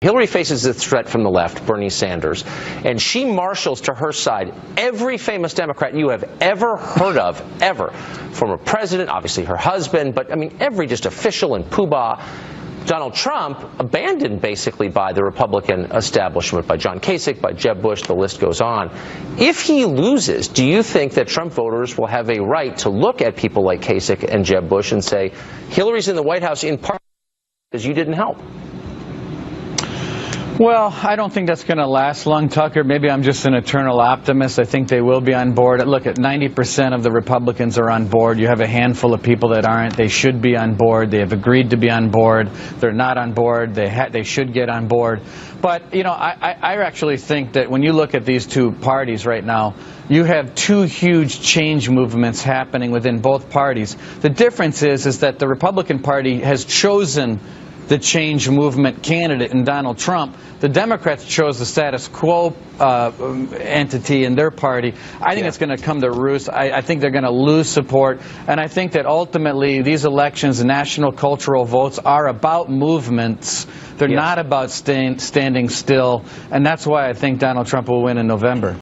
Hillary faces a threat from the left, Bernie Sanders, and she marshals to her side every famous Democrat you have ever heard of, ever. Former president, obviously her husband, but I mean every just official and poobah. Donald Trump, abandoned basically by the Republican establishment, by John Kasich, by Jeb Bush, the list goes on. If he loses, do you think that Trump voters will have a right to look at people like Kasich and Jeb Bush and say, Hillary's in the White House in part because you didn't help? Well, I don't think that's going to last long, Tucker. Maybe I'm just an eternal optimist. I think they will be on board. Look, at 90% of the Republicans are on board. You have a handful of people that aren't. They should be on board. They have agreed to be on board. They're not on board. They should get on board. But, you know, I actually think that when you look at these two parties right now, you have two huge change movements happening within both parties. The difference is that the Republican Party has chosen the change movement candidate in Donald Trump. The Democrats chose the status quo entity in their party. I think it's going to come to roost. I think they're going to lose support. And I think that ultimately these elections, national cultural votes, are about movements. They're not about standing still. And that's why I think Donald Trump will win in November.